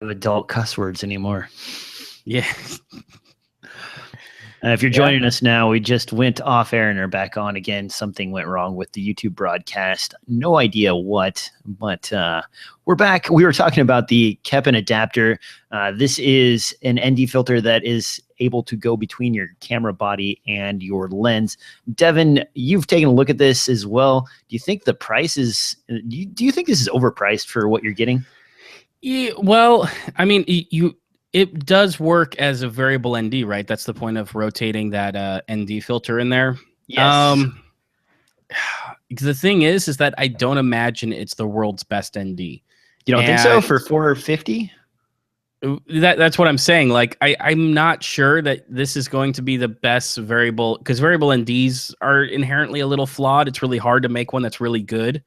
adult cuss words anymore. Yeah. If you're joining us now, we just went off air and are back on again. Something went wrong with the YouTube broadcast. No idea what, but we're back. We were talking about the Kepin adapter. This is an ND filter that is able to go between your camera body and your lens. Devin, you've taken a look at this as well. Do you think the price is, do you think this is overpriced for what you're getting? Yeah, well, I mean, it does work as a variable ND, right? That's the point of rotating that ND filter in there. Yes. The thing is that I don't imagine it's the world's best ND. You don't think so for $450? That's what I'm saying. Like, I'm not sure that this is going to be the best variable, because variable NDs are inherently a little flawed. It's really hard to make one that's really good.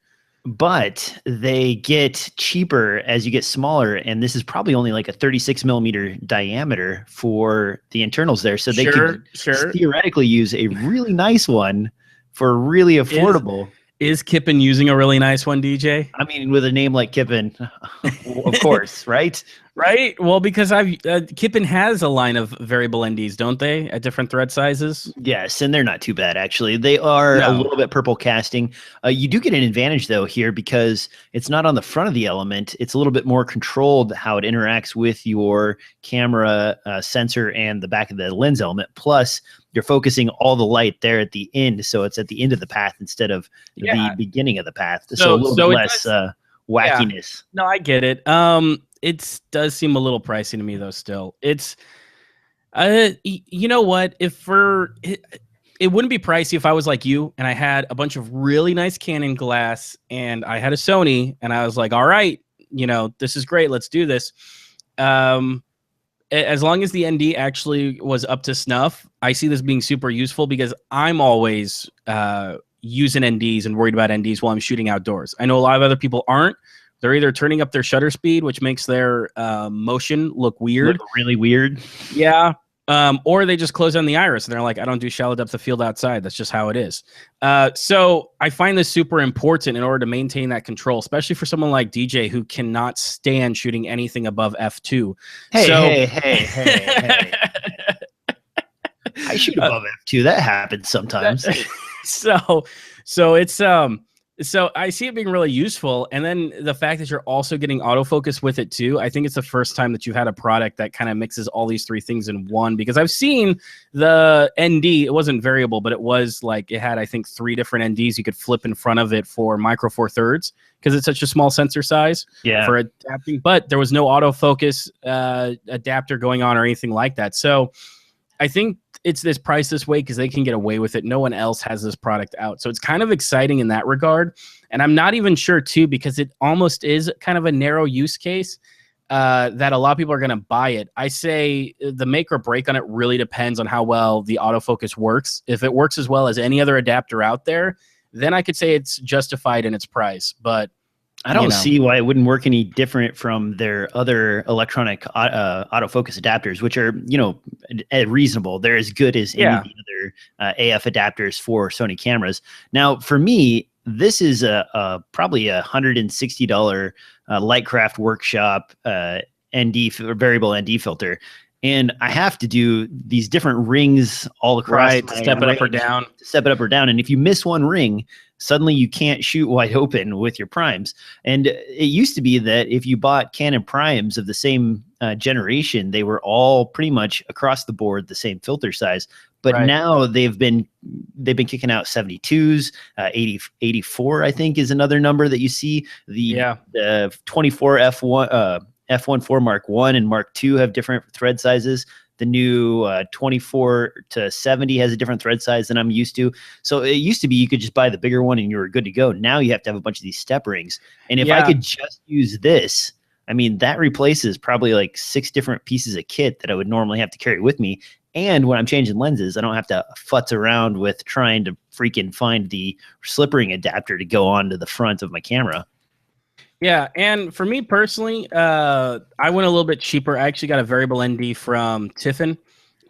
But they get cheaper as you get smaller, and this is probably only like a 36 millimeter diameter for the internals there. So they could theoretically use a really nice one for really affordable. Is Kipon using a really nice one, DJ? I mean, with a name like Kipon, of course, right? Right. Well, because Kipon has a line of variable NDs, don't they, at different thread sizes? Yes, and they're not too bad, actually. They are a little bit purple casting. You do get an advantage, though, here, because it's not on the front of the element. It's a little bit more controlled how it interacts with your camera sensor and the back of the lens element. Plus, you're focusing all the light there at the end, so it's at the end of the path instead of the beginning of the path. So a little bit less wackiness. No, I get it. It does seem a little pricey to me, though. Still, it's you know what? It wouldn't be pricey if I was like you and I had a bunch of really nice Canon glass and I had a Sony and I was like, all right, this is great, let's do this. As long as the ND actually was up to snuff, I see this being super useful, because I'm always using NDs and worried about NDs while I'm shooting outdoors. I know a lot of other people aren't. They're either turning up their shutter speed, which makes their motion look weird. Really weird. Yeah. Or they just close down the iris and they're like, I don't do shallow depth of field outside. That's just how it is. So I find this super important in order to maintain that control, especially for someone like DJ who cannot stand shooting anything above f2. Hey. I shoot above f2. That happens sometimes. So it's So I see it being really useful. And then the fact that you're also getting autofocus with it too. I think it's the first time that you've had a product that kind of mixes all these three things in one, because I've seen the ND, it wasn't variable, but it was like, it had, I think, 3 different NDs you could flip in front of it for micro four thirds, because it's such a small sensor size for adapting, but there was no autofocus adapter going on or anything like that. So I think it's this price this way because they can get away with it. No one else has this product out. So it's kind of exciting in that regard. And I'm not even sure too, because it almost is kind of a narrow use case that a lot of people are going to buy it. I say the make or break on it really depends on how well the autofocus works. If it works as well as any other adapter out there, then I could say it's justified in its price. But I don't see why it wouldn't work any different from their other electronic autofocus adapters, which are, reasonable. They're as good as any of the other AF adapters for Sony cameras. Now, for me, this is probably a $160 Lightcraft Workshop variable ND filter. And I have to do these different rings all across. Right, step it up or down. Step it up or down. And if you miss one ring, suddenly you can't shoot wide open with your primes. And it used to be that if you bought Canon primes of the same generation, they were all pretty much across the board the same filter size. But now they've been kicking out 72s, 84 I think is another number that you see. The 24 F1.4 Mark 1 and Mark 2 have different thread sizes. The new 24 to 70 has a different thread size than I'm used to. So it used to be you could just buy the bigger one and you were good to go. Now you have to have a bunch of these step rings. And if I could just use this, I mean, that replaces probably like 6 different pieces of kit that I would normally have to carry with me. And when I'm changing lenses, I don't have to futz around with trying to freaking find the slip ring adapter to go onto the front of my camera. Yeah, and for me personally, I went a little bit cheaper. I actually got a variable ND from Tiffin,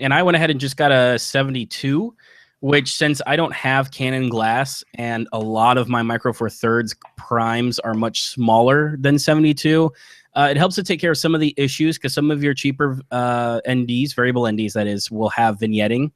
and I went ahead and just got a 72, which, since I don't have Canon glass and a lot of my micro four thirds primes are much smaller than 72, It helps to take care of some of the issues because some of your cheaper NDs, variable NDs that is, will have vignetting,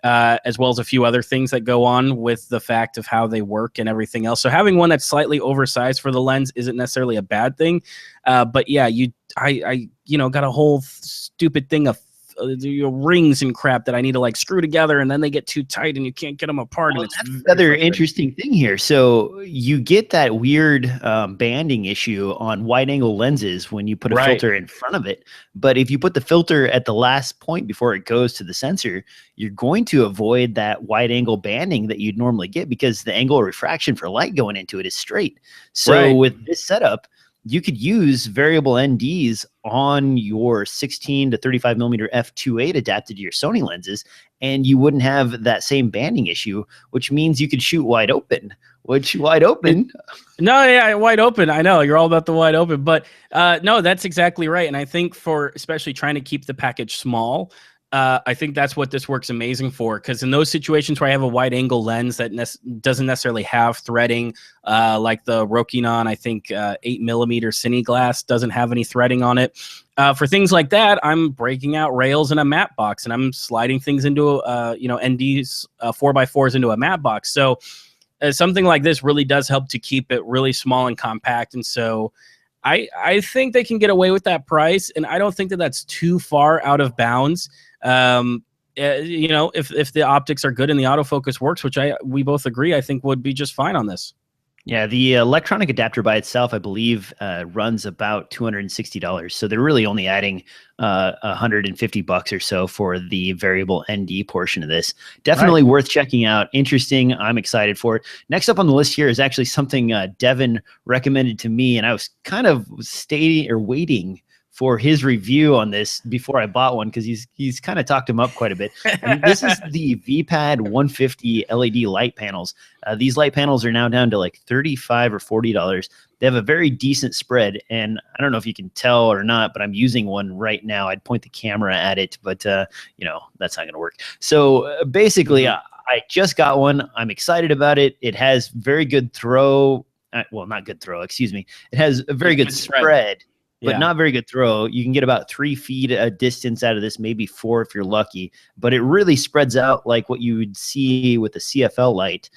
as well as a few other things that go on with the fact of how they work and everything else. So having one that's slightly oversized for the lens isn't necessarily a bad thing. But yeah, I got a whole stupid thing of rings and crap that I need to like screw together, and then they get too tight and you can't get them apart. Well, and it's that's another interesting thing here. So you get that weird banding issue on wide angle lenses when you put a filter in front of it. But if you put the filter at the last point before it goes to the sensor, you're going to avoid that wide angle banding that you'd normally get because the angle of refraction for light going into it is straight. So with this setup, you could use variable NDs on your 16 to 35 millimeter f2.8 adapted to your Sony lenses, and you wouldn't have that same banding issue, which means you could shoot wide open. Wide open? No, yeah, wide open. I know you're all about the wide open, but no, that's exactly right. And I think for especially trying to keep the package small, I think that's what this works amazing for, because in those situations where I have a wide angle lens that doesn't necessarily have threading, like the Rokinon, I think 8 millimeter Cine glass doesn't have any threading on it. For things like that, I'm breaking out rails in a matte box and I'm sliding things into NDs 4x4s into a matte box. So something like this really does help to keep it really small and compact. And so I think they can get away with that price, and I don't think that that's too far out of bounds. If the optics are good and the autofocus works, which we both agree, I think would be just fine on this. Yeah, the electronic adapter by itself, I believe, runs about $260. So they're really only adding $150 or so for the variable ND portion of this. Definitely worth checking out. Interesting. I'm excited for it. Next up on the list here is actually something Devin recommended to me, and I was kind of waiting for his review on this before I bought one, because he's kind of talked him up quite a bit. And this is the Vpad 150 LED light panels. These light panels are now down to like $35 or $40. They have a very decent spread, and I don't know if you can tell or not, but I'm using one right now. I'd point the camera at it, but that's not going to work. So basically, I just got one. I'm excited about it. It has very good throw. Well, not good throw. Excuse me. It has a very good spread. But not very good throw. You can get about 3 feet a distance out of this, maybe 4 if you're lucky. But it really spreads out like what you would see with a CFL light.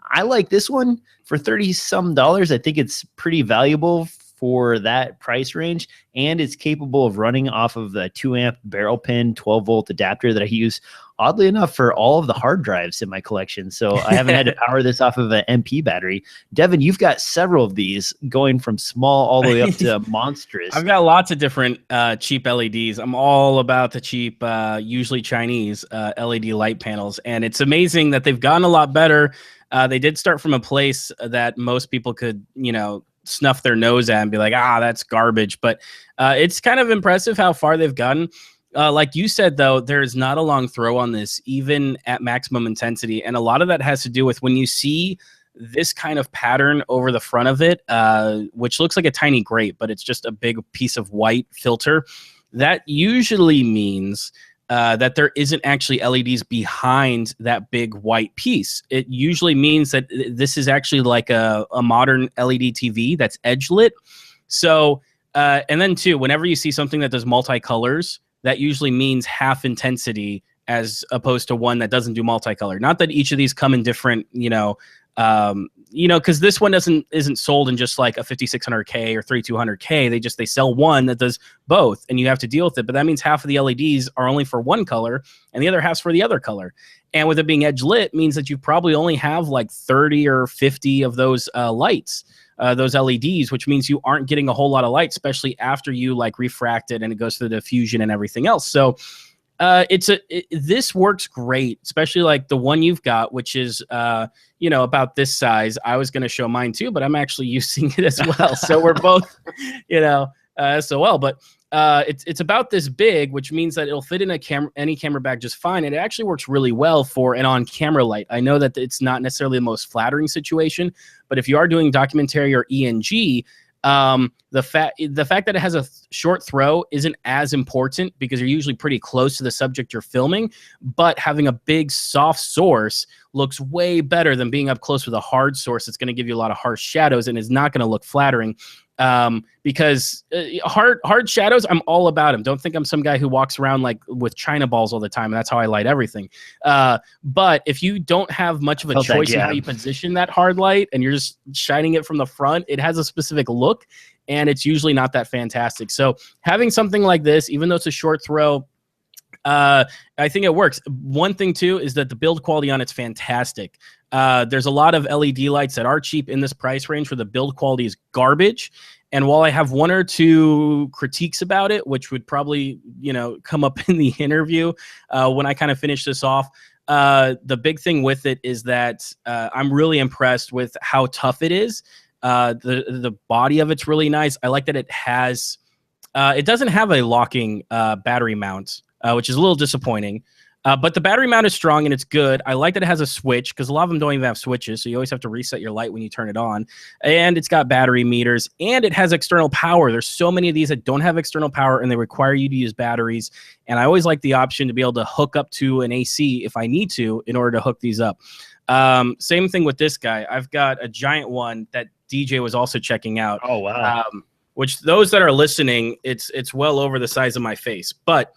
I like this one for $30-some. I think it's pretty valuable for that price range, and it's capable of running off of the 2-amp barrel pin 12-volt adapter that I use, oddly enough, for all of the hard drives in my collection. So I haven't had to power this off of an MP battery. Devin, you've got several of these going from small all the way up to monstrous. I've got lots of different cheap LEDs. I'm all about the cheap, usually Chinese LED light panels, and it's amazing that they've gotten a lot better. They did start from a place that most people could, snuff their nose at and be like, that's garbage. But it's kind of impressive how far they've gotten. Like you said, though, there's not a long throw on this, even at maximum intensity. And a lot of that has to do with when you see this kind of pattern over the front of it, which looks like a tiny grate, but it's just a big piece of white filter. That usually means that there isn't actually LEDs behind that big white piece. It usually means that this is actually like a modern LED TV that's edge lit. So, and then too, whenever you see something that does multicolors, that usually means half intensity as opposed to one that doesn't do multicolor. Not that each of these come in different, because this one isn't sold in just like a 5600K or 3200K. They sell one that does both, and you have to deal with it. But that means half of the LEDs are only for one color, and the other half's for the other color. And with it being edge lit, means that you probably only have like 30 or 50 of those lights. Those LEDs, which means you aren't getting a whole lot of light, especially after you like refract it and it goes through the diffusion and everything else. So this works great, especially like the one you've got, which is about this size. I was going to show mine too, but I'm actually using it as well. So we're both, but it's about this big, which means that it'll fit in any camera bag just fine. And it actually works really well for an on-camera light. I know that it's not necessarily the most flattering situation, but if you are doing documentary or ENG, the fact that it has a short throw isn't as important because you're usually pretty close to the subject you're filming, but having a big soft source looks way better than being up close with a hard source. It's going to give you a lot of harsh shadows and is not going to look flattering. Because hard shadows, I'm all about them. Don't think I'm some guy who walks around like with China balls all the time, and that's how I light everything. But if you don't have much of a choice in how you position that hard light and you're just shining it from the front, it has a specific look, and it's usually not that fantastic. So having something like this, even though it's a short throw, I think it works. One thing too is that the build quality on it's fantastic. There's a lot of LED lights that are cheap in this price range where the build quality is garbage. And while I have one or two critiques about it, which would probably, come up in the interview when I kind of finish this off, the big thing with it is that I'm really impressed with how tough it is. The body of it's really nice. I like that it has, it doesn't have a locking battery mount, which is a little disappointing. But the battery mount is strong and it's good. I like that it has a switch because a lot of them don't even have switches. So you always have to reset your light when you turn it on. And it's got battery meters and it has external power. There's so many of these that don't have external power and they require you to use batteries. And I always like the option to be able to hook up to an AC if I need to in order to hook these up. Same thing with this guy. I've got a giant one that DJ was also checking out. Oh, wow. Which those that are listening, it's well over the size of my face. But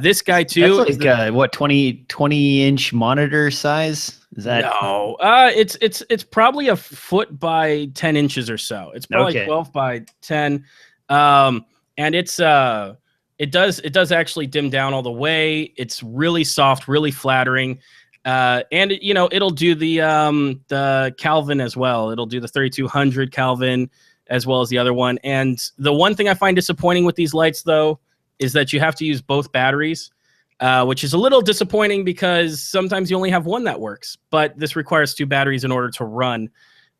this guy too, that's like what 20-inch monitor size? Is that no? It's probably a foot by 10 inches or so. It's probably 12 by 10. And it does actually dim down all the way. It's really soft, really flattering. And it'll do the Kelvin as well. It'll do the 3200 Kelvin as well as the other one. And the one thing I find disappointing with these lights though is that you have to use both batteries, which is a little disappointing because sometimes you only have one that works, but this requires two batteries in order to run.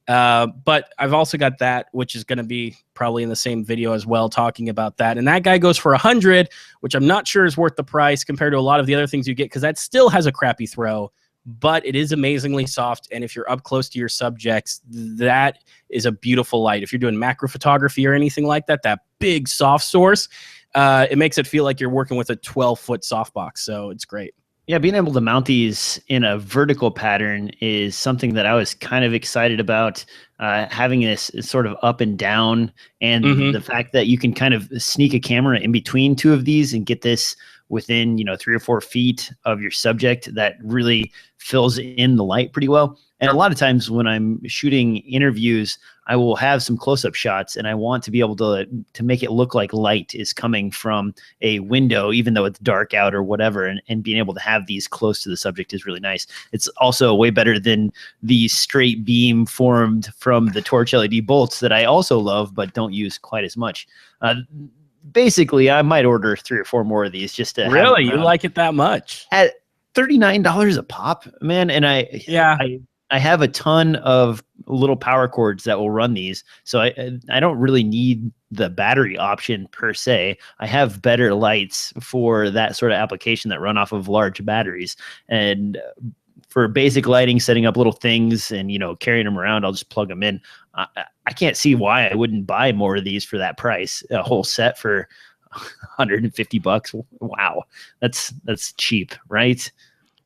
But I've also got that, which is going to be probably in the same video as well, talking about that. And that guy goes for 100, which I'm not sure is worth the price compared to a lot of the other things you get, because that still has a crappy throw, but it is amazingly soft. And if you're up close to your subjects, that is a beautiful light. If you're doing macro photography or anything like that, that big soft source, it makes it feel like you're working with a 12-foot softbox. So it's great. Yeah, being able to mount these in a vertical pattern is something that I was kind of excited about, having this sort of up and down, and the fact that you can kind of sneak a camera in between two of these and get this within 3 or 4 feet of your subject that really fills in the light pretty well. And a lot of times when I'm shooting interviews, I will have some close-up shots and I want to be able to make it look like light is coming from a window, even though it's dark out or whatever. And being able to have these close to the subject is really nice. It's also way better than the straight beam formed from the torch LED bolts that I also love, but don't use quite as much. Basically, I might order 3 or 4 more of these just to really, you like it that much at $39 a pop, man. And I have a ton of little power cords that will run these. So I don't really need the battery option per se. I have better lights for that sort of application that run off of large batteries. And for basic lighting, setting up little things and, carrying them around, I'll just plug them in. I can't see why I wouldn't buy more of these for that price. A whole set for $150. Wow. That's cheap, right?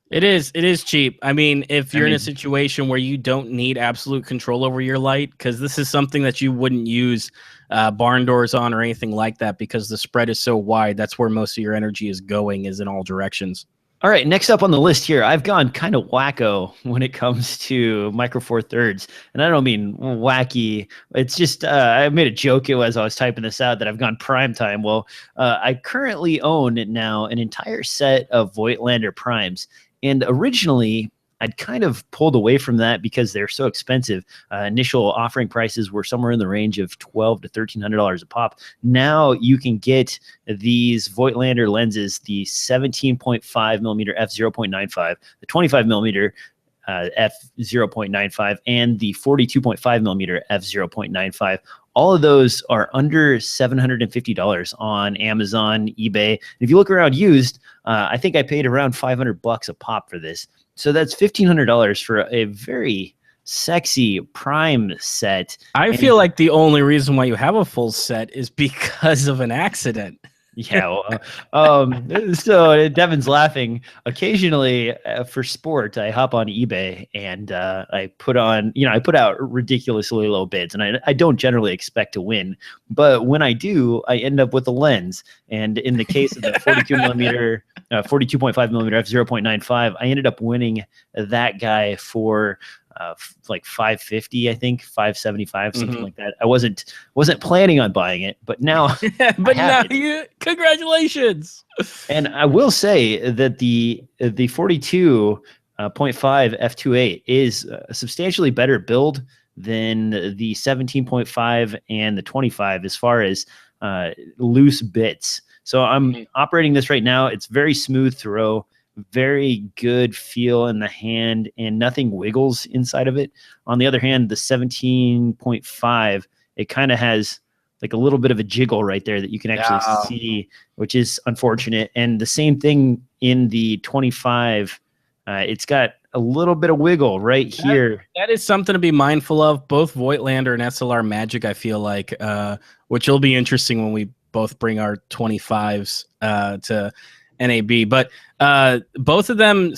It is cheap. I mean, if you're in a situation where you don't need absolute control over your light, because this is something that you wouldn't use barn doors on or anything like that, because the spread is so wide. That's where most of your energy is going, is in all directions. All right, next up on the list here, I've gone kind of wacko when it comes to Micro Four Thirds, and I don't mean wacky. It's just I made a joke as I was typing this out that I've gone prime time. Well, I currently own now an entire set of Voigtlander primes, and originally I'd kind of pulled away from that because they're so expensive. Initial offering prices were somewhere in the range of $1,200 to $1,300 a pop. Now you can get these Voigtlander lenses, the 17.5 millimeter f/0.95, the 25 millimeter f/0.95, and the 42.5 millimeter f/0.95. All of those are under $750 on Amazon, eBay. And if you look around used, I think I paid around $500 a pop for this. So that's $1,500 for a very sexy prime set. I feel like the only reason why you have a full set is because of an accident. Yeah. So Devin's laughing. Occasionally, for sport, I hop on eBay and I put out ridiculously low bids, and I don't generally expect to win, but when I do, I end up with a lens. And in the case of the 42 millimeter, 42.5 millimeter f/0.95, I ended up winning that guy for like 550, I think 575, something like that. I wasn't planning on buying it, but now congratulations. And I will say that the 42.5 f/2.8 is a substantially better build than the 17.5 and the 25 as far as loose bits. So I'm operating this right now. It's very smooth throw, very good feel in the hand, and nothing wiggles inside of it. On the other hand, the 17.5, it kind of has like a little bit of a jiggle right there that you can actually see, which is unfortunate. And the same thing in the 25. It's got a little bit of wiggle right here. That is something to be mindful of. Both Voigtlander and SLR Magic, I feel like, which will be interesting when we both bring our 25s to NAB. But both of them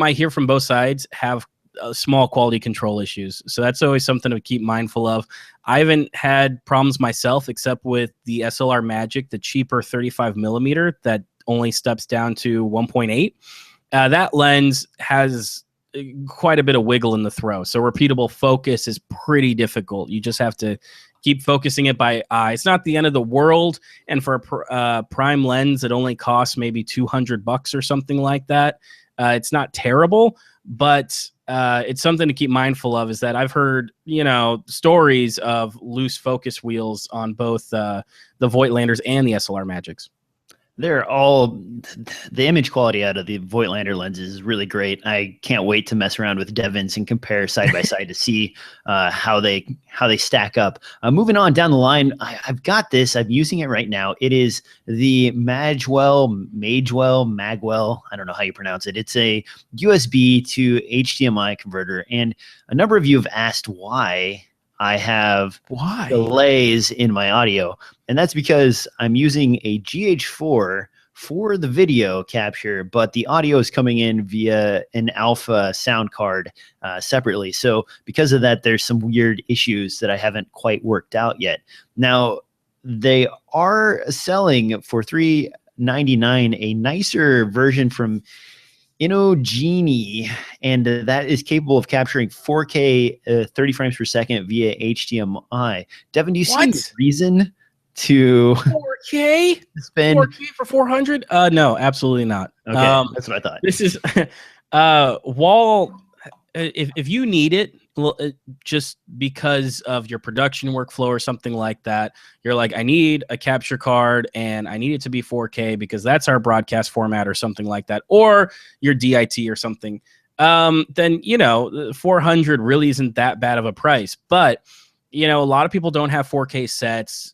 I hear from both sides, have small quality control issues. So that's always something to keep mindful of. I haven't had problems myself, except with the SLR Magic, the cheaper 35 millimeter that only steps down to 1.8. That lens has quite a bit of wiggle in the throw. So repeatable focus is pretty difficult. You just have to keep focusing it by eye. It's not the end of the world. And for a prime lens, it only costs maybe $200 or something like that. It's not terrible, but it's something to keep mindful of, is that I've heard, stories of loose focus wheels on both the Voigtlanders and the SLR Magics. They're all, the image quality out of the Voigtlander lenses is really great. I can't wait to mess around with Devin's and compare side by side to see how they stack up. Moving on down the line, I've got this. I'm using it right now. It is the Magwell. I don't know how you pronounce it. It's a USB to HDMI converter, and a number of you have asked why I have delays in my audio. And that's because I'm using a GH4 for the video capture, but the audio is coming in via an alpha sound card separately. So because of that, there's some weird issues that I haven't quite worked out yet. Now, they are selling for $399 a nicer version from InnoGenie, and that is capable of capturing 4K 30 frames per second via HDMI. Devin, do you see any reason to 4K spend 4K for 400? No, absolutely not. Okay, that's what I thought. This is if you need it, just because of your production workflow or something like that, you're like, I need a capture card and I need it to be 4K because that's our broadcast format or something like that, or your DIT or something, then 400 really isn't that bad of a price. But a lot of people don't have 4K sets.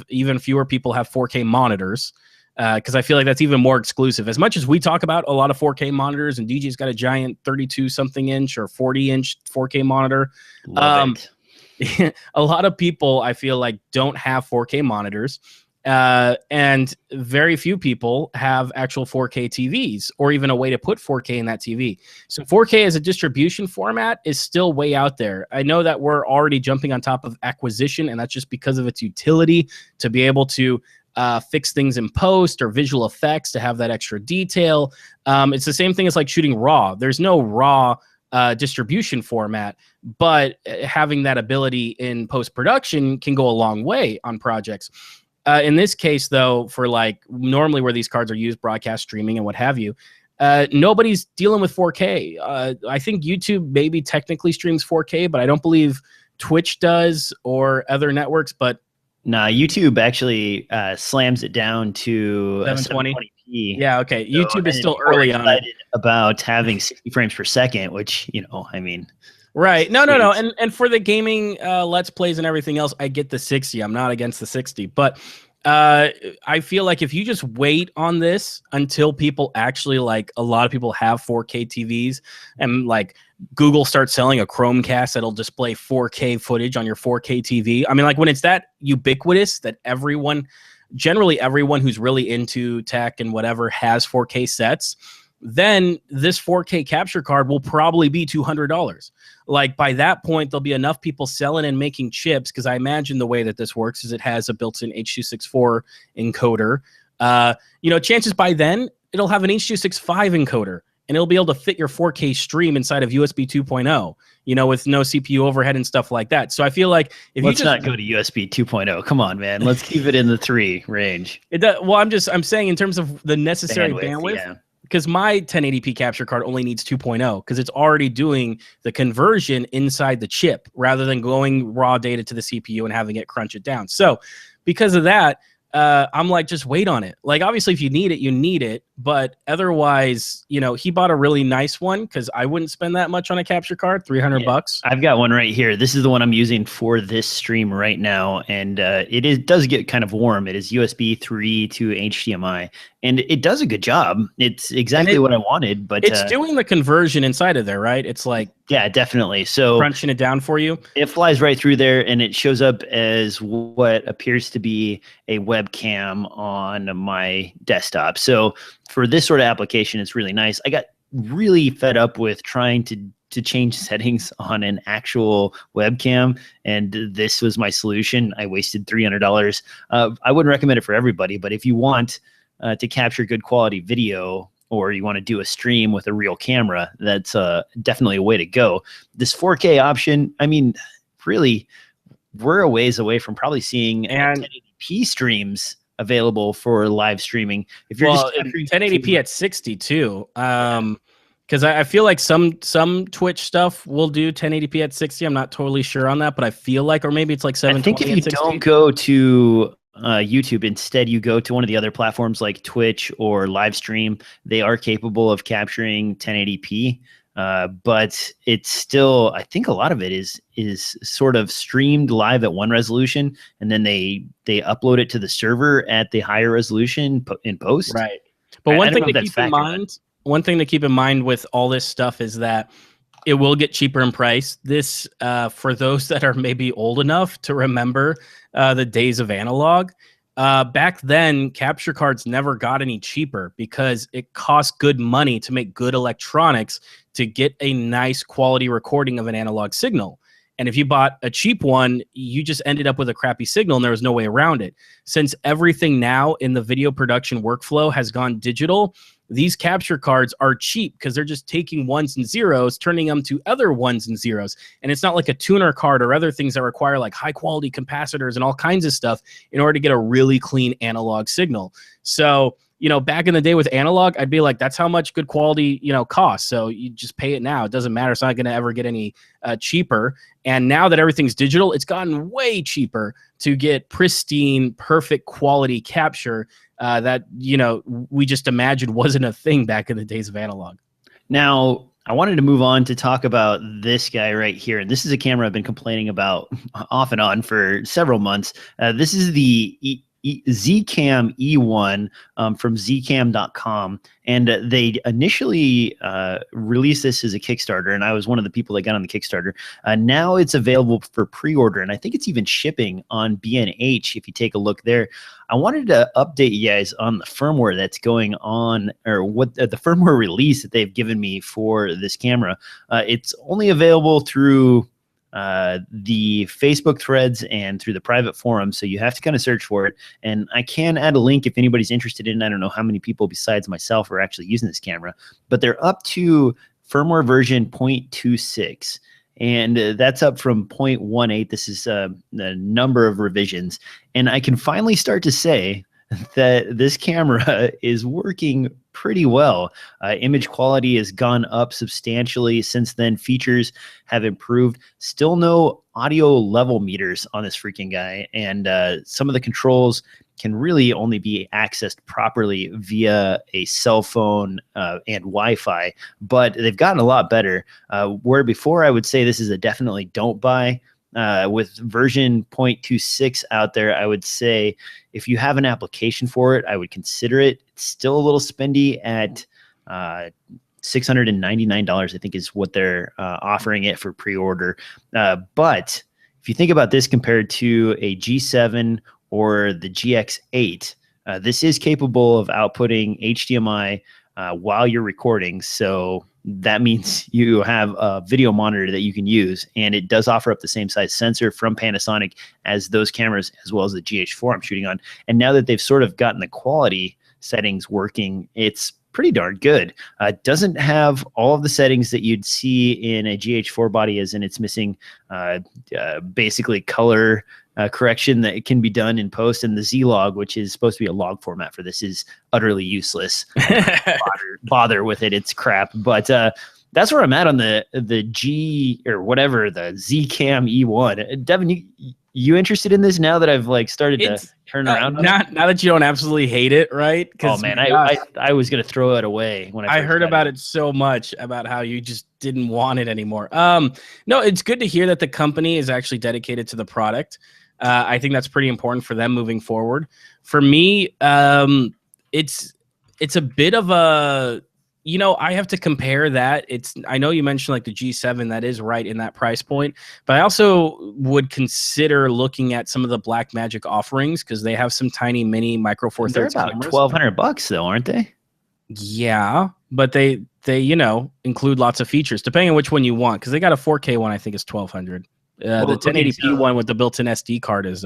Even fewer people have 4K monitors. Because I feel like that's even more exclusive. As much as we talk about a lot of 4K monitors, and DJ's got a giant 32-something inch or 40-inch 4K monitor, a lot of people, I feel like, don't have 4K monitors, and very few people have actual 4K TVs or even a way to put 4K in that TV. So 4K as a distribution format is still way out there. I know that we're already jumping on top of acquisition, and that's just because of its utility to be able to fix things in post or visual effects, to have that extra detail. It's the same thing as like shooting RAW. There's no RAW distribution format, but having that ability in post-production can go a long way on projects. In this case, though, for like normally where these cards are used, broadcast streaming and what have you, nobody's dealing with 4K. I think YouTube maybe technically streams 4K, but I don't believe Twitch does or other networks. But nah, YouTube actually slams it down to 720p. Yeah, okay. So, YouTube is still early on it. About having 60 frames per second, which, right. No. And for the gaming Let's Plays and everything else, I get the 60. I'm not against the 60. But I feel like if you just wait on this until people actually, like, a lot of people have 4K TVs, and like Google starts selling a Chromecast that'll display 4K footage on your 4K TV. I mean, like, when it's that ubiquitous that generally everyone who's really into tech and whatever has 4K sets, then this 4K capture card will probably be $200. Like, by that point, there'll be enough people selling and making chips, because I imagine the way that this works is it has a built-in H.264 encoder. Chances by then it'll have an H.265 encoder, and it'll be able to fit your 4K stream inside of USB 2.0, with no CPU overhead and stuff like that. So I feel like let's not go to USB 2.0. Come on, man. Let's keep it in the 3 range. Well, I'm saying in terms of the necessary bandwidth. Yeah. Because my 1080p capture card only needs 2.0, because it's already doing the conversion inside the chip rather than going raw data to the CPU and having it crunch it down. So because of that, I'm like, just wait on it. Like, obviously, if you need it, you need it. But otherwise, he bought a really nice one, because I wouldn't spend that much on a capture card, $300. I've got one right here. This is the one I'm using for this stream right now. And it does get kind of warm. It is USB 3 to HDMI. And it does a good job. It's exactly what I wanted. But it's doing the conversion inside of there, right? It's like, yeah, definitely. So crunching it down for you. It flies right through there, and it shows up as what appears to be a webcam on my desktop. So for this sort of application, it's really nice. I got really fed up with trying to change settings on an actual webcam, and this was my solution. I wasted $300. I wouldn't recommend it for everybody, but if you want to capture good quality video, or you want to do a stream with a real camera, that's definitely a way to go. This 4K option, I mean, really, we're a ways away from probably seeing 1080p streams available for live streaming. If you're just 1080p at 60 too, because I feel like some Twitch stuff will do 1080p at 60. I'm not totally sure on that, but I feel like, or maybe it's like 720. I think if you don't go to YouTube, instead you go to one of the other platforms like Twitch or Livestream, they are capable of capturing 1080p. But it's still, I think a lot of it is sort of streamed live at one resolution, and then they upload it to the server at the higher resolution in post. Right. But one thing to keep in mind with all this stuff is that it will get cheaper in price. This, for those that are maybe old enough to remember the days of analog, back then, capture cards never got any cheaper, because it cost good money to make good electronics to get a nice quality recording of an analog signal. And if you bought a cheap one, you just ended up with a crappy signal, and there was no way around it. Since everything now in the video production workflow has gone digital, these capture cards are cheap, because they're just taking ones and zeros, turning them to other ones and zeros. And it's not like a tuner card or other things that require like high quality capacitors and all kinds of stuff in order to get a really clean analog signal. So, back in the day with analog, I'd be like, that's how much good quality, costs. So you just pay it now. It doesn't matter. It's not going to ever get any cheaper. And now that everything's digital, it's gotten way cheaper to get pristine, perfect quality capture that, we just imagined wasn't a thing back in the days of analog. Now, I wanted to move on to talk about this guy right here. And this is a camera I've been complaining about off and on for several months. This is the Zcam E1 from Zcam.com, and they initially released this as a Kickstarter, and I was one of the people that got on the Kickstarter. Now it's available for pre-order, and I think it's even shipping on B&H if you take a look there. I wanted to update you guys on the firmware that's going on, or what the firmware release that they've given me for this camera. It's only available through the Facebook threads and through the private forum, so you have to kind of search for it. And I can add a link if anybody's interested in it. I don't know how many people besides myself are actually using this camera, but they're up to firmware version 0.26. And that's up from 0.18. This is the number of revisions. And I can finally start to say that this camera is working pretty well. Image quality has gone up substantially since then. Features have improved. Still no audio level meters on this freaking guy. And some of the controls can really only be accessed properly via a cell phone and Wi-Fi. But they've gotten a lot better. Where before I would say this is a definitely don't buy, with version 0.26 out there, I would say if you have an application for it, I would consider it. It's still a little spendy at $699, I think is what they're offering it for pre-order. But if you think about this compared to a G7 or the GX8, this is capable of outputting HDMI while you're recording. So that means you have a video monitor that you can use, and it does offer up the same size sensor from Panasonic as those cameras, as well as the GH4 I'm shooting on. And now that they've sort of gotten the quality settings working, it's pretty darn good. Doesn't have all of the settings that you'd see in a GH4 body, as in it's missing basically color correction that can be done in post, and the Z-Log, which is supposed to be a log format for this, is utterly useless. bother with it, it's crap. But that's where I'm at on the G or whatever, the Zcam E1. Devin, you interested in this now that I've like started to turn around? Now that you don't absolutely hate it, right? Oh man, I was gonna throw it away when I heard about it so much, about how you just didn't want it anymore. No, it's good to hear that the company is actually dedicated to the product. I think that's pretty important for them moving forward. For me, it's a bit of a, I have to compare that. I know you mentioned like the G7, that is right in that price point, but I also would consider looking at some of the Blackmagic offerings, because they have some tiny mini micro Four Thirds cameras. They're about $1,200 though, aren't they? Yeah, but they include lots of features depending on which one you want, because they got a 4K one I think is $1,200. The 1080p one with the built-in SD card is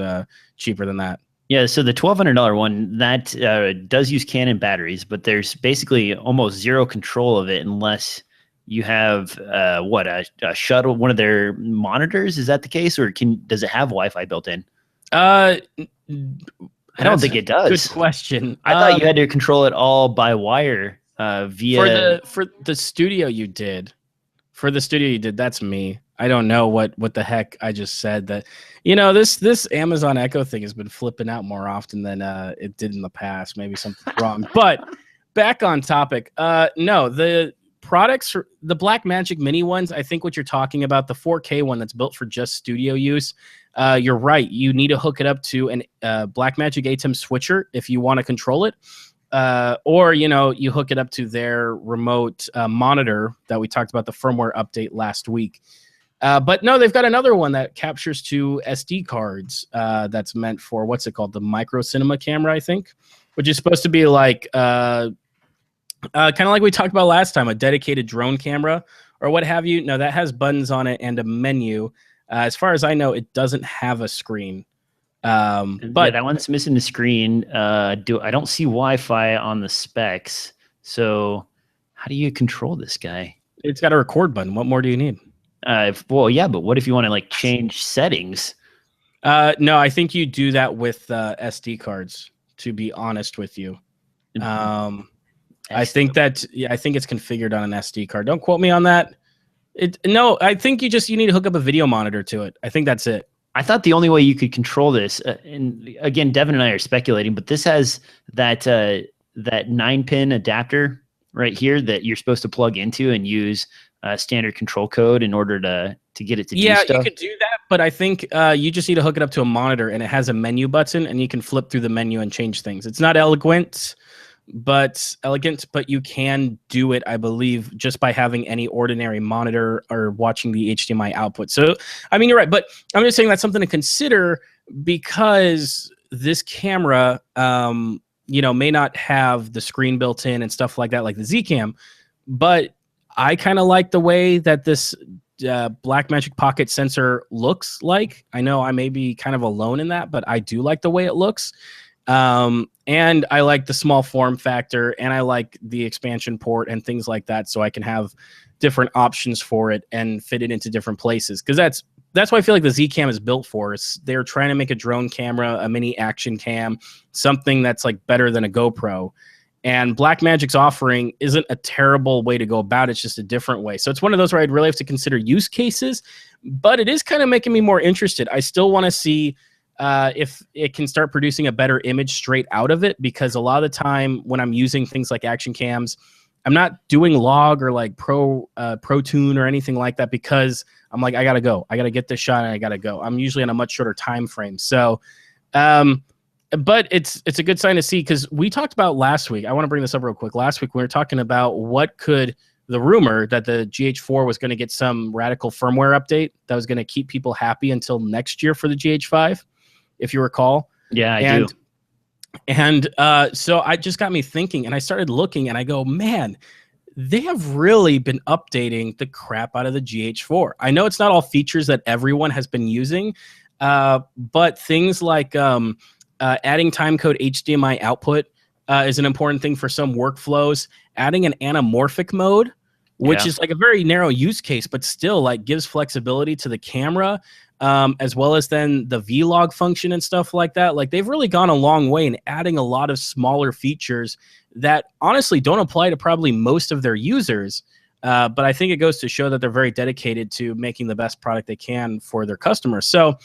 cheaper than that. Yeah, so the $1,200 one, that does use Canon batteries, but there's basically almost zero control of it unless you have a shuttle, one of their monitors. Is that the case, or does it have Wi-Fi built in? I don't think it does. Good question. I thought you had to control it all by wire via for the studio you did. For the studio you did, that's me. I don't know what the heck I just said. That this Amazon Echo thing has been flipping out more often than it did in the past. Maybe something's wrong. But back on topic. No, the products, the Blackmagic Mini ones, I think what you're talking about, the 4K one that's built for just studio use. You're right. You need to hook it up to an Blackmagic ATEM switcher if you want to control it. Or you hook it up to their remote monitor that we talked about, the firmware update last week. But no, they've got another one that captures 2 SD cards that's meant for, what's it called? The micro cinema camera, I think, which is supposed to be like kind of like we talked about last time, a dedicated drone camera or what have you. No, that has buttons on it and a menu. As far as I know, it doesn't have a screen. But yeah, that one's missing the screen. I don't see Wi-Fi on the specs. So how do you control this guy? It's got a record button. What more do you need? Well, yeah, but what if you want to like change settings? No, I think you do that with SD cards, to be honest with you. I think it's configured on an SD card. Don't quote me on that. No, I think you need to hook up a video monitor to it. I think that's it. I thought the only way you could control this, and again, Devin and I are speculating, but this has that 9-pin adapter right here that you're supposed to plug into and use standard control code in order to get it to do stuff. Yeah, you could do that, but I think you just need to hook it up to a monitor, and it has a menu button, and you can flip through the menu and change things. It's not elegant, but you can do it, I believe, just by having any ordinary monitor or watching the HDMI output. So, I mean, you're right, but I'm just saying that's something to consider, because this camera, may not have the screen built in and stuff like that, like the Zcam, but I kind of like the way that this Blackmagic Pocket sensor looks like. I know I may be kind of alone in that, but I do like the way it looks. And I like the small form factor, and I like the expansion port and things like that, so I can have different options for it and fit it into different places. Because that's what I feel like the Zcam is built for. They're trying to make a drone camera, a mini action cam, something that's like better than a GoPro. And Blackmagic's offering isn't a terrible way to go about it. It's just a different way. So it's one of those where I'd really have to consider use cases, but it is kind of making me more interested. I still want to see if it can start producing a better image straight out of it, because a lot of the time when I'm using things like action cams, I'm not doing log or like pro tune or anything like that, because I'm like, I gotta go. I gotta get this shot and I gotta go. I'm usually on a much shorter time frame. So, but it's a good sign to see, because we talked about last week. I want to bring this up real quick. Last week we were talking about the rumor that the GH4 was going to get some radical firmware update that was going to keep people happy until next year for the GH5, if you recall. Yeah, I do. And so I just got me thinking, and I started looking, and I go, man, they have really been updating the crap out of the GH4. I know it's not all features that everyone has been using, but things like adding timecode HDMI output is an important thing for some workflows. Adding an anamorphic mode, which is like a very narrow use case, but still like gives flexibility to the camera. As well as then the vlog function and stuff like that. Like, they've really gone a long way in adding a lot of smaller features that honestly don't apply to probably most of their users. But I think it goes to show that they're very dedicated to making the best product they can for their customers. So,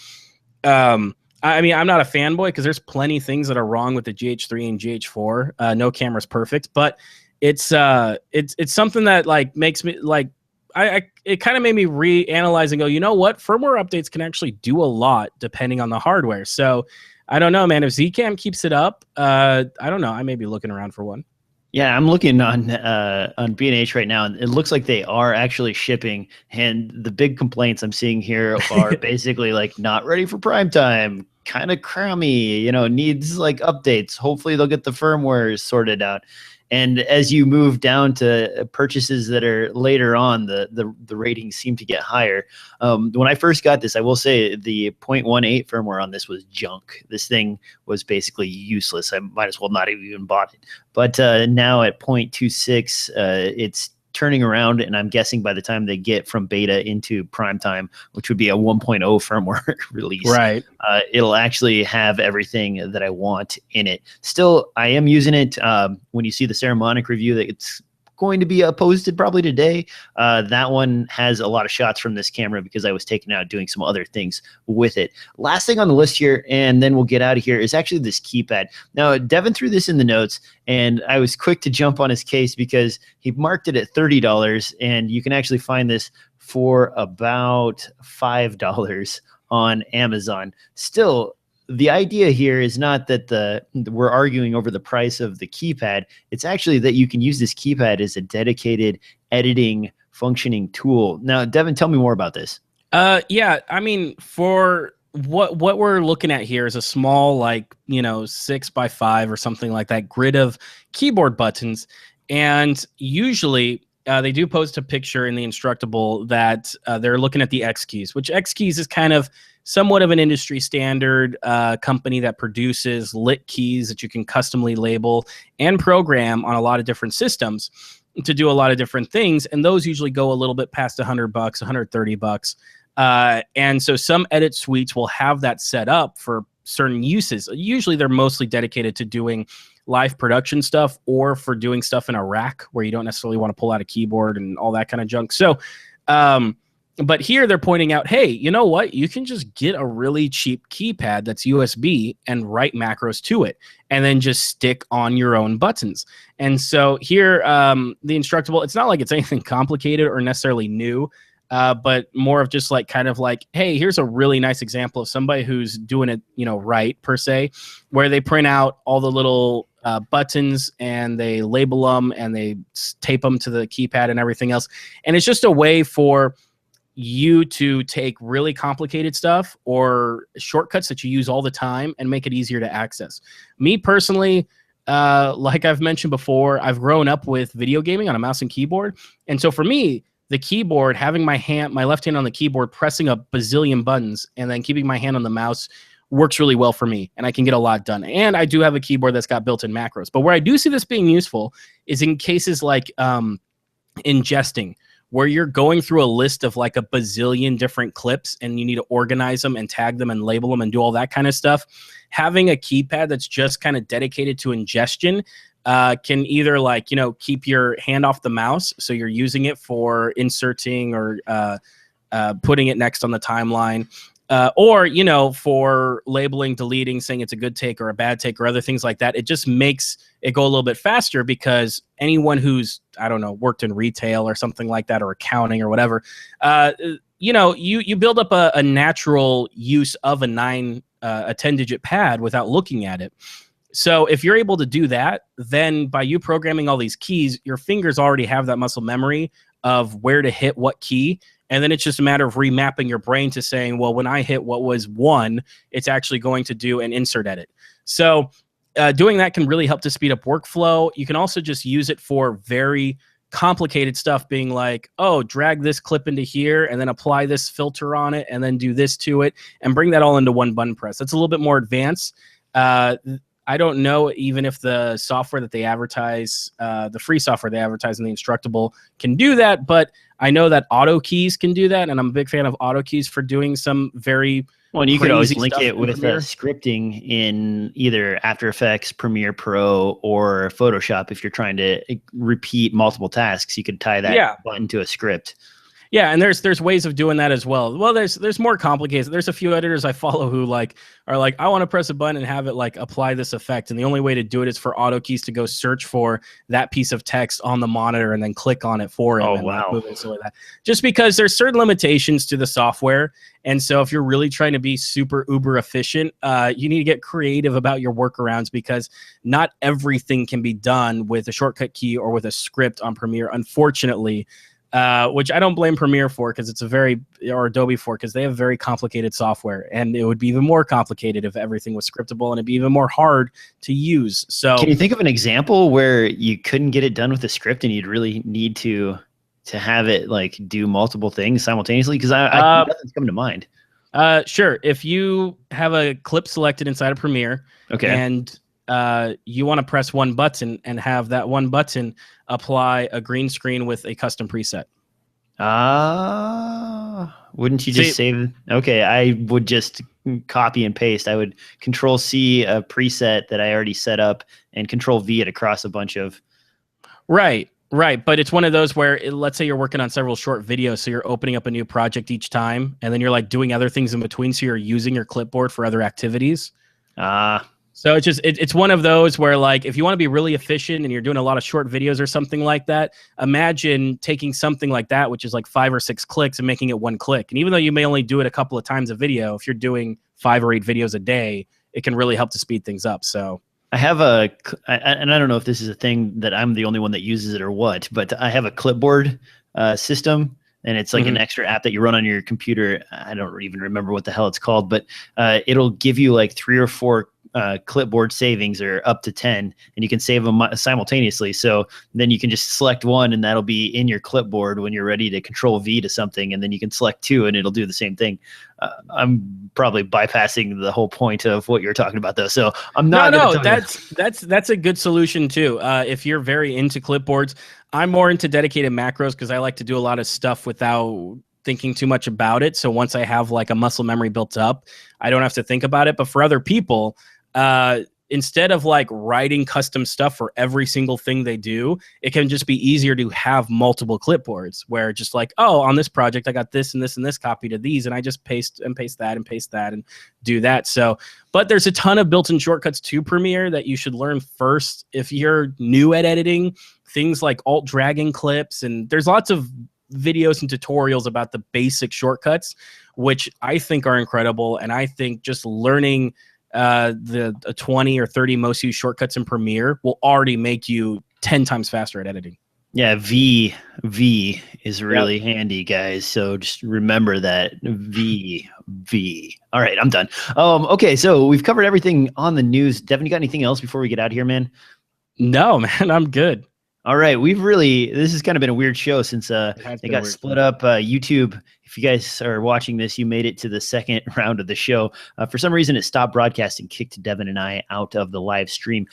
I mean, I'm not a fanboy, because there's plenty of things that are wrong with the GH3 and GH4. No camera's perfect, but it's something that like makes me like, it kind of made me reanalyze and go, you know what? Firmware updates can actually do a lot depending on the hardware. So I don't know, man. If Zcam keeps it up, I don't know. I may be looking around for one. Yeah, I'm looking on B&H right now, and it looks like they are actually shipping. And the big complaints I'm seeing here are basically like not ready for prime time, kind of crummy, you know, needs like updates. Hopefully they'll get the firmware sorted out. And as you move down to purchases that are later on, the ratings seem to get higher. When I first got this, I will say the 0.18 firmware on this was junk. This thing was basically useless. I might as well not have even bought it. But now at 0.26, it's turning around, and I'm guessing by the time they get from beta into prime time, which would be a 1.0 firmware release, right, it'll actually have everything that I want in it. Still, I am using it. When you see the Ceremonic review that it's going to be posted probably today, that one has a lot of shots from this camera because I was taken out doing some other things with it. Last thing on the list here, and then we'll get out of here, is actually this keypad. Now, Devin threw this in the notes, and I was quick to jump on his case because he marked it at $30, and you can actually find this for about $5 on Amazon. Still, the idea here is not that we're arguing over the price of the keypad. It's actually that you can use this keypad as a dedicated editing functioning tool. Now, Devin, tell me more about this. Yeah, I mean, for what we're looking at here is a small, like, 6x5 or something like that grid of keyboard buttons. And usually they do post a picture in the Instructable that they're looking at the X keys, which X keys is kind of somewhat of an industry standard company that produces lit keys that you can customly label and program on a lot of different systems to do a lot of different things. And those usually go a little bit past $100, $130. And so some edit suites will have that set up for certain uses. Usually they're mostly dedicated to doing live production stuff or for doing stuff in a rack where you don't necessarily want to pull out a keyboard and all that kind of junk. So, but here they're pointing out, hey, you know what? You can just get a really cheap keypad that's USB and write macros to it, and then just stick on your own buttons. And so here, the Instructable, it's not like it's anything complicated or necessarily new, but more of just like kind of like, hey, here's a really nice example of somebody who's doing it, right per se, where they print out all the little buttons and they label them and they tape them to the keypad and everything else. And it's just a way for you to take really complicated stuff or shortcuts that you use all the time and make it easier to access. Me personally, like I've mentioned before, I've grown up with video gaming on a mouse and keyboard. And so for me, the keyboard, having my left hand on the keyboard, pressing a bazillion buttons and then keeping my hand on the mouse works really well for me, and I can get a lot done. And I do have a keyboard that's got built-in macros. But where I do see this being useful is in cases like ingesting, where you're going through a list of like a bazillion different clips and you need to organize them and tag them and label them and do all that kind of stuff. Having a keypad that's just kind of dedicated to ingestion can either like, keep your hand off the mouse, so you're using it for inserting or putting it next on the timeline. Or, you know, for labeling, deleting, saying it's a good take or a bad take or other things like that. It just makes it go a little bit faster because anyone who's, I don't know, worked in retail or something like that, or accounting or whatever, you know, you build up a natural use of a 10-digit pad without looking at it. So if you're able to do that, then by you programming all these keys, your fingers already have that muscle memory of where to hit what key. And then it's just a matter of remapping your brain to saying, well, when I hit what was 1, it's actually going to do an insert edit. So doing that can really help to speed up workflow. You can also just use it for very complicated stuff, being like, oh, drag this clip into here and then apply this filter on it and then do this to it and bring that all into one button press. That's a little bit more advanced. I don't know even if the software that they advertise, the free software they advertise in the Instructable can do that, but I know that auto keys can do that, and I'm a big fan of auto keys for doing some very and you could always link it with scripting in either After Effects, Premiere Pro, or Photoshop. If you're trying to repeat multiple tasks, you could tie that button to a script. Yeah, and there's ways of doing that as well. Well, there's more complicated. There's a few editors I follow who are like, I want to press a button and have it like apply this effect, and the only way to do it is for auto keys to go search for that piece of text on the monitor and then click on it for him. Oh, and wow. move it like that. Just because there's certain limitations to the software, and so if you're really trying to be super uber efficient, you need to get creative about your workarounds, because not everything can be done with a shortcut key or with a script on Premiere, unfortunately. Which I don't blame Premiere for, because it's or Adobe for, because they have very complicated software, and it would be even more complicated if everything was scriptable, and it'd be even more hard to use. So, can you think of an example where you couldn't get it done with a script and you'd really need to have it like do multiple things simultaneously? Because nothing's coming to mind. Sure. If you have a clip selected inside of Premiere, okay, and you want to press one button and have that one button apply a green screen with a custom preset. Wouldn't you just save? Okay, I would just copy and paste. I would Control C a preset that I already set up and Control V it across a bunch of. Right. But it's one of those where, let's say you're working on several short videos, so you're opening up a new project each time, and then you're like doing other things in between, so you're using your clipboard for other activities. So it's one of those where, like, if you want to be really efficient and you're doing a lot of short videos or something like that, imagine taking something like that, which is like 5 or 6 clicks, and making it 1 click. And even though you may only do it a couple of times a video, if you're doing 5 or 8 videos a day, it can really help to speed things up. So I have and I don't know if this is a thing that I'm the only one that uses it or what, but I have a clipboard system. And it's like an extra app that you run on your computer. I don't even remember what the hell it's called, but it'll give you like 3 or 4 clipboard savings, or up to 10, and you can save them simultaneously. So then you can just select one, and that'll be in your clipboard when you're ready to Control V to something, and then you can select 2, and it'll do the same thing. I'm probably bypassing the whole point of what you're talking about, though. So I'm not. No, that's a good solution too. If you're very into clipboards, I'm more into dedicated macros, because I like to do a lot of stuff without thinking too much about it. So once I have like a muscle memory built up, I don't have to think about it. But for other people, instead of like writing custom stuff for every single thing they do, it can just be easier to have multiple clipboards, where just like, oh, on this project, I got this and this and this copy to these, and I just paste that and do that. So, but there's a ton of built-in shortcuts to Premiere that you should learn first if you're new at editing, things like alt dragging clips. And there's lots of videos and tutorials about the basic shortcuts, which I think are incredible. And I think just learning the 20 or 30 most used shortcuts in Premiere will already make you 10 times faster at editing. Yeah, V is really handy, guys. So just remember that V. All right, I'm done. Okay, so we've covered everything on the news. Devin, you got anything else before we get out of here, man? No, man, I'm good. All right, this has kind of been a weird show since it got split up. YouTube, if you guys are watching this, you made it to the second round of the show. For some reason, it stopped broadcasting, kicked Devin and I out of the live stream.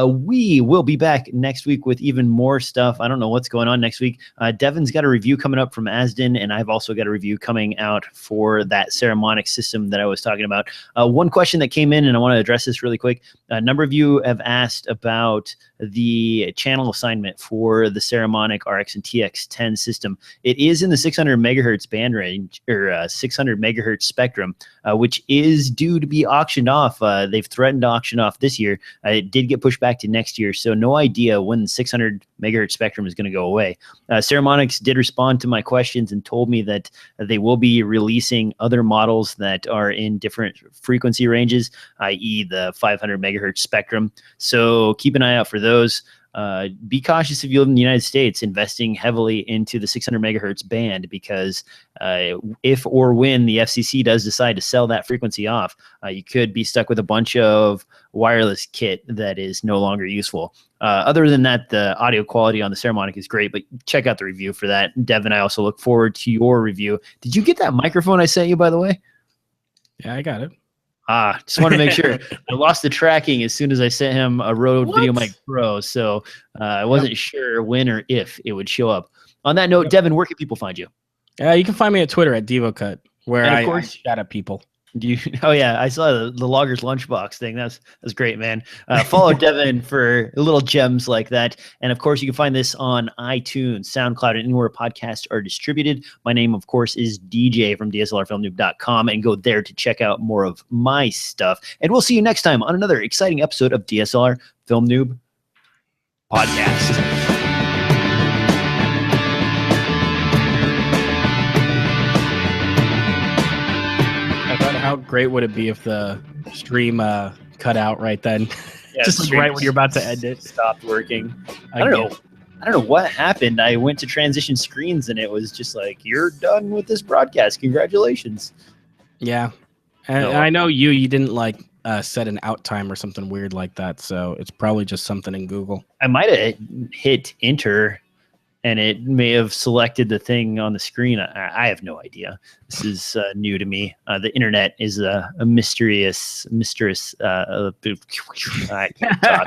We will be back next week with even more stuff. I don't know what's going on next week. Devin's got a review coming up from Asden, and I've also got a review coming out for that Ceramonic system that I was talking about. One question that came in, and I want to address this really quick. A number of you have asked about the channel assignment for the Ceramonic RX and TX10 system. It is in the 600 megahertz band. band range or 600 megahertz spectrum, which is due to be auctioned off. They've threatened to auction off this year. It did get pushed back to next year, so no idea when the 600 megahertz spectrum is going to go away. Ceramonics did respond to my questions and told me that they will be releasing other models that are in different frequency ranges, i.e. the 500 megahertz spectrum. So keep an eye out for those. Be cautious if you live in the United States, investing heavily into the 600 megahertz band, because if or when the FCC does decide to sell that frequency off, you could be stuck with a bunch of wireless kit that is no longer useful. Other than that, the audio quality on the Ceramonic is great, but check out the review for that. Devin, I also look forward to your review. Did you get that microphone I sent you, by the way? Yeah, I got it. Just want to make sure. I lost the tracking as soon as I sent him a Rode VideoMic Pro, so I wasn't sure when or if it would show up. On that note, Devin, where can people find you? You can find me at Twitter at DevoCut, where I chat at people. Do you? Oh yeah, I saw the Logger's Lunchbox thing. That's great, man. Follow Devin for little gems like that, and of course, you can find this on iTunes, SoundCloud, and anywhere podcasts are distributed. My name, of course, is DJ from DSLRFilmNoob.com, and go there to check out more of my stuff. And we'll see you next time on another exciting episode of DSLR Film Noob Podcast. How great would it be if the stream cut out right then? Yeah, just like right when you're about to end it. Stopped working. I don't know what happened. I went to transition screens and it was just like, you're done with this broadcast. Congratulations. Yeah. And I know you didn't like set an out time or something weird like that. So it's probably just something in Google. I might have hit enter and it may have selected the thing on the screen. I have no idea. This is new to me. The internet is a mysterious. I can't talk.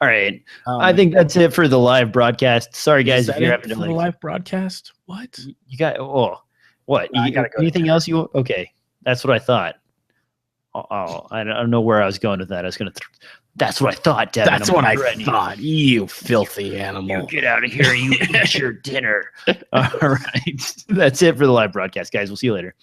All right. I think that's it for the live broadcast. Sorry, guys, if you're having to the live broadcast. What you got? Oh, what? Anything else you? Okay, that's what I thought. Oh, I don't know where I was going with that. I was going to. That's what I thought, Devin. That's what I thought. You filthy animal. You get out of here. You eat your dinner. All right. That's it for the live broadcast, guys. We'll see you later.